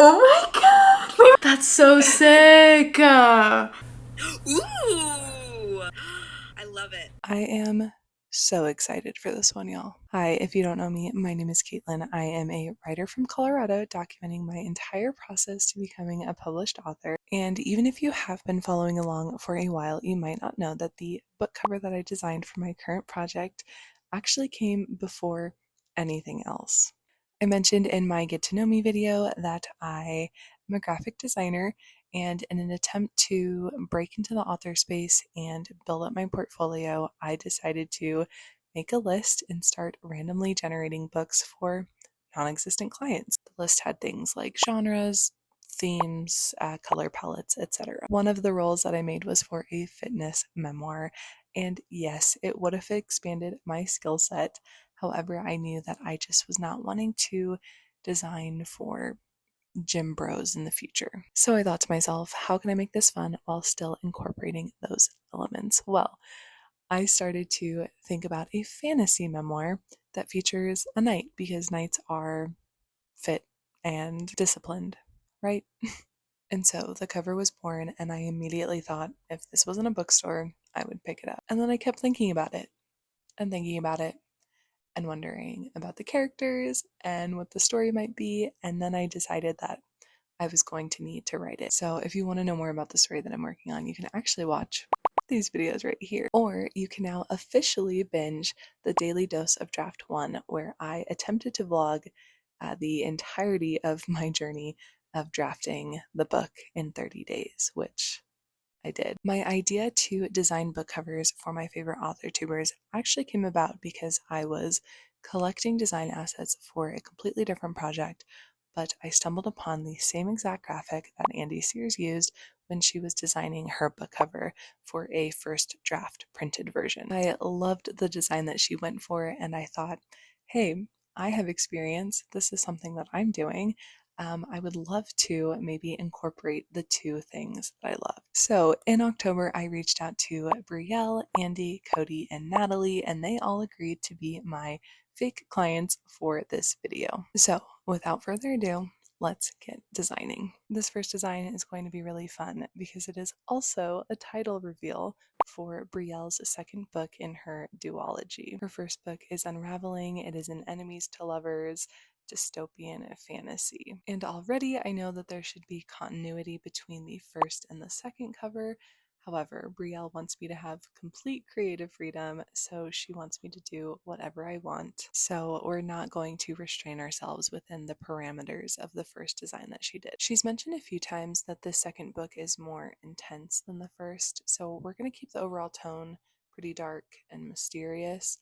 Oh my god! That's so sick! Ooh! I love it. I am so excited for this one, y'all. Hi, if you don't know me, my name is Caitlin. I am a writer from Colorado documenting my entire process to becoming a published author. And even if you have been following along for a while, you might not know that the book cover that I designed for my current project actually came before anything else. I mentioned in my Get to Know Me video that I am a graphic designer, and in an attempt to break into the author space and build up my portfolio, I decided to make a list and start randomly generating books for non-existent clients. The list had things like genres, themes, color palettes, etc. One of the roles that I made was for a fitness memoir, and yes, it would have expanded my skill set. However, I knew that I just was not wanting to design for gym bros in the future. So I thought to myself, how can I make this fun while still incorporating those elements? Well, I started to think about a fantasy memoir that features a knight because knights are fit and disciplined, right? And so the cover was born, and I immediately thought if this wasn't a bookstore, I would pick it up. And then I kept thinking about it and thinking about it and wondering about the characters and what the story might be. And then I decided that I was going to need to write it. So if you want to know more about the story that I'm working on, you can actually watch these videos right here. Or you can now officially binge the Daily Dose of Draft 1, where I attempted to vlog the entirety of my journey of drafting the book in 30 days, which I did. My idea to design book covers for my favorite AuthorTubers actually came about because I was collecting design assets for a completely different project, but I stumbled upon the same exact graphic that Andy Sears used when she was designing her book cover for a first draft printed version. I loved the design that she went for, and I thought, hey, I have experience. This is something that I'm doing. I would love to maybe incorporate the two things that I love. So in October, I reached out to Brielle, Ande, Cody, and Natalie, and they all agreed to be my fake clients for this video. So without further ado, let's get designing. This first design is going to be really fun because it is also a title reveal for Brielle's second book in her duology. Her first book is Unraveling. It is an enemies to lovers dystopian fantasy. And already I know that there should be continuity between the first and the second cover. However, Brielle wants me to have complete creative freedom, so she wants me to do whatever I want. So we're not going to restrain ourselves within the parameters of the first design that she did. She's mentioned a few times that the second book is more intense than the first, so we're going to keep the overall tone pretty dark and mysterious,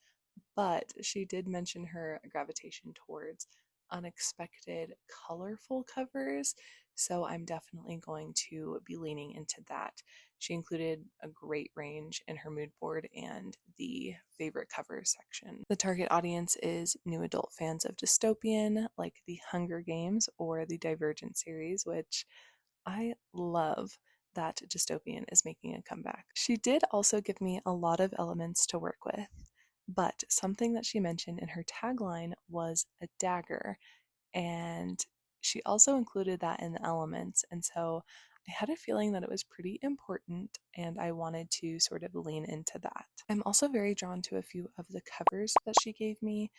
but she did mention her gravitation towards unexpected, colorful covers, so I'm definitely going to be leaning into that. She included a great range in her mood board and the favorite covers section. The target audience is new adult fans of dystopian, like the Hunger Games or the Divergent series, which I love that dystopian is making a comeback. She did also give me a lot of elements to work with, but something that she mentioned in her tagline was a dagger, and she also included that in the elements, and so I had a feeling that it was pretty important and I wanted to sort of lean into that. I'm also very drawn to a few of the covers that she gave me,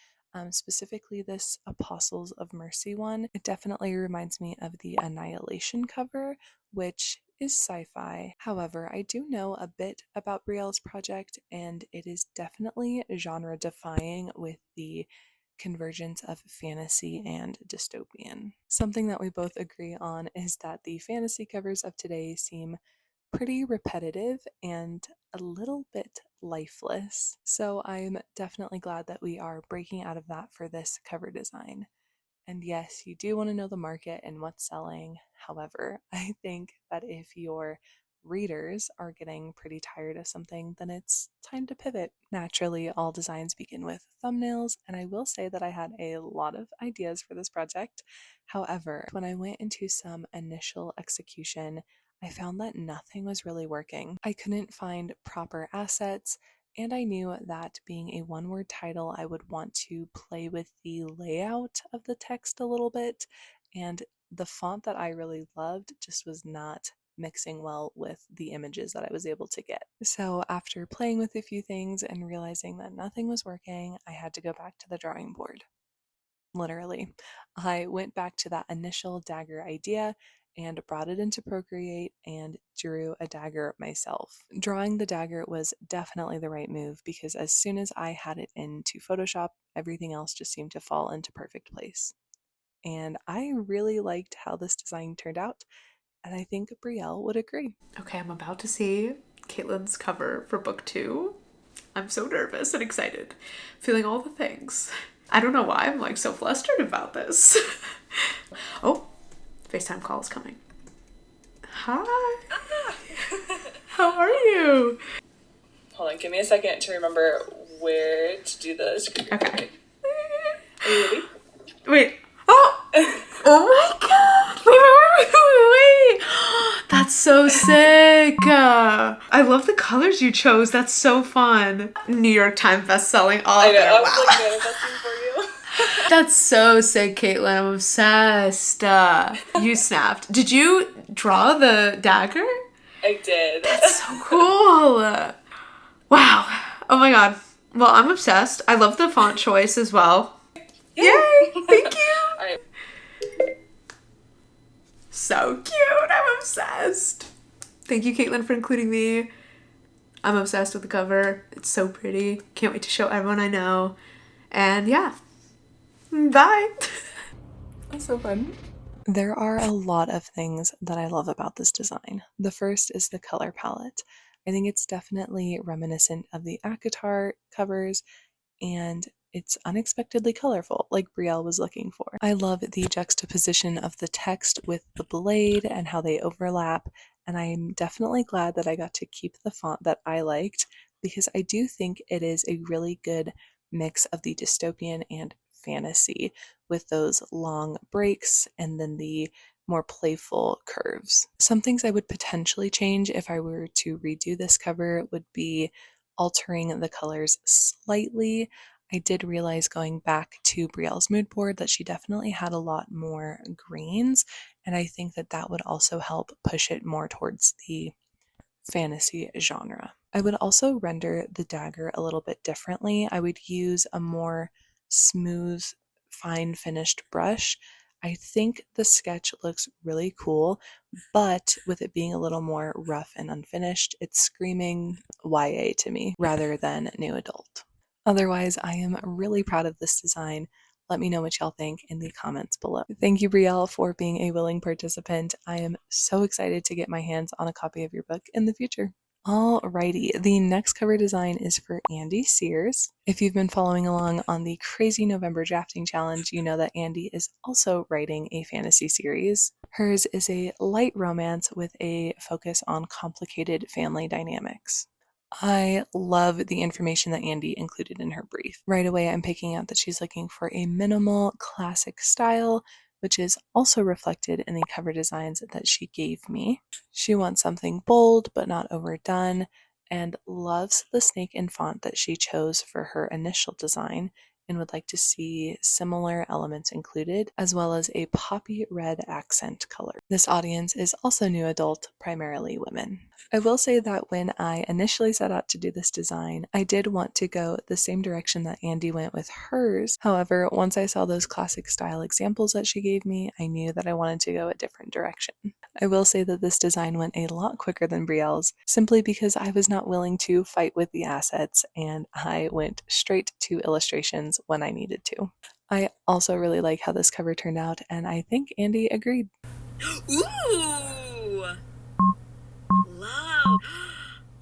specifically this Apostles of Mercy one. It definitely reminds me of the Annihilation cover, which is sci-fi. However, I do know a bit about Brielle's project, and it is definitely genre defying with the convergence of fantasy and dystopian. Something that we both agree on is that the fantasy covers of today seem pretty repetitive and a little bit lifeless. So I'm definitely glad that we are breaking out of that for this cover design. And yes, you do want to know the market and what's selling. However, I think that if your readers are getting pretty tired of something, then it's time to pivot. Naturally, all designs begin with thumbnails, and I will say that I had a lot of ideas for this project. However, when I went into some initial execution, I found that nothing was really working. I couldn't find proper assets, and I knew that being a one-word title, I would want to play with the layout of the text a little bit, and the font that I really loved just was not mixing well with the images that I was able to get. So after playing with a few things and realizing that nothing was working, I had to go back to the drawing board. Literally. I went back to that initial dagger idea and brought it into Procreate and drew a dagger myself. Drawing the dagger was definitely the right move because as soon as I had it into Photoshop, everything else just seemed to fall into perfect place. And I really liked how this design turned out, and I think Brielle would agree. Okay, I'm about to see Caitlin's cover for book 2. I'm so nervous and excited, feeling all the things. I don't know why I'm like so flustered about this. Oh, FaceTime call is coming. Hi. How are you? Hold on, give me a second to remember where to do this. Okay. Are you ready? Wait. Oh! Oh my god! Wait. That's so sick. I love the colors you chose. That's so fun. New York Times bestselling author. I know, I was Wow. like manifesting for you. That's so sick, Caitlin. I'm obsessed. You snapped. Did you draw the dagger? I did. That's so cool. Wow. Oh my god. Well, I'm obsessed. I love the font choice as well. Yay! Thank you. All right. So cute. I'm obsessed. Thank you, Caitlin, for including me. I'm obsessed with the cover. It's so pretty. Can't wait to show everyone I know. And yeah. Bye. That's so fun. There are a lot of things that I love about this design. The first is the color palette. I think it's definitely reminiscent of the ACOTAR covers, and it's unexpectedly colorful, like Brielle was looking for. I love the juxtaposition of the text with the blade and how they overlap, and I'm definitely glad that I got to keep the font that I liked because I do think it is a really good mix of the dystopian and fantasy with those long breaks and then the more playful curves. Some things I would potentially change if I were to redo this cover would be altering the colors slightly. I did realize going back to Brielle's mood board that she definitely had a lot more greens, and I think that that would also help push it more towards the fantasy genre. I would also render the dagger a little bit differently. I would use a more smooth, fine finished brush. I think the sketch looks really cool, but with it being a little more rough and unfinished, it's screaming YA to me rather than new adult. Otherwise, I am really proud of this design. Let me know what y'all think in the comments below. Thank you, Brielle, for being a willing participant. I am so excited to get my hands on a copy of your book in the future. Alrighty, the next cover design is for Andy Sears. If you've been following along on the Crazy November Drafting Challenge, you know that Andy is also writing a fantasy series. Hers is a light romance with a focus on complicated family dynamics. I love the information that Andy included in her brief. Right away, I'm picking out that she's looking for a minimal, classic style, which is also reflected in the cover designs that she gave me. She wants something bold but not overdone, and loves the snake and font that she chose for her initial design, and would like to see similar elements included, as well as a poppy red accent color. This audience is also new adult, primarily women. I will say that when I initially set out to do this design, I did want to go the same direction that Andy went with hers. However, once I saw those classic style examples that she gave me, I knew that I wanted to go a different direction. I will say that this design went a lot quicker than Brielle's, simply because I was not willing to fight with the assets, and I went straight to illustrations when I needed to. I also really like how this cover turned out, and I think Andy agreed. Ooh! Love.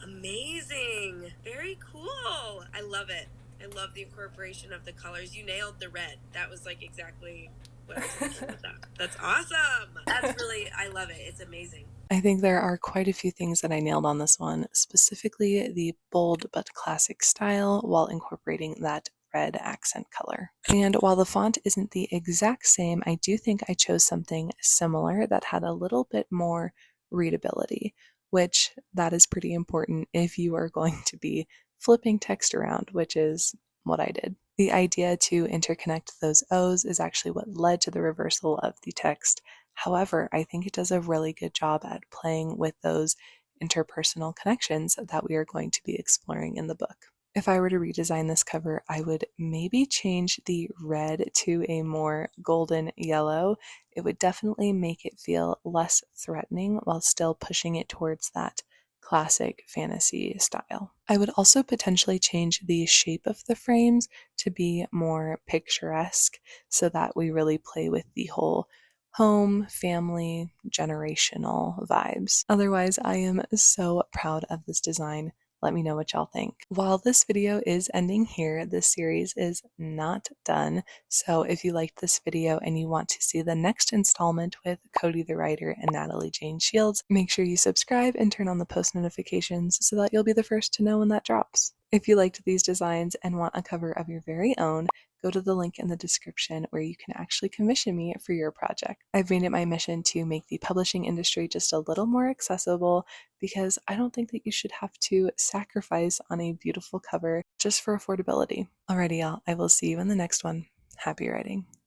Amazing. Very cool. I love it. I love the incorporation of the colors. You nailed the red. That was like exactly what I was thinking with that. That's awesome. That's really, I love it. It's amazing. I think there are quite a few things that I nailed on this one, specifically the bold but classic style while incorporating that red accent color. And while the font isn't the exact same, I do think I chose something similar that had a little bit more readability, which that is pretty important if you are going to be flipping text around, which is what I did. The idea to interconnect those O's is actually what led to the reversal of the text However, I think it does a really good job at playing with those interpersonal connections that we are going to be exploring in the book. If I were to redesign this cover, I would maybe change the red to a more golden yellow. It would definitely make it feel less threatening while still pushing it towards that classic fantasy style. I would also potentially change the shape of the frames to be more picturesque so that we really play with the whole home, family, generational vibes. Otherwise, I am so proud of this design. Let me know what y'all think. While this video is ending here, this series is not done. So if you liked this video and you want to see the next installment with Cody the writer and Natalie Jane Shields, make sure you subscribe and turn on the post notifications so that you'll be the first to know when that drops. If you liked these designs and want a cover of your very own, go to the link in the description where you can actually commission me for your project. I've made it my mission to make the publishing industry just a little more accessible because I don't think that you should have to sacrifice on a beautiful cover just for affordability. Alrighty, y'all, I will see you in the next one. Happy writing.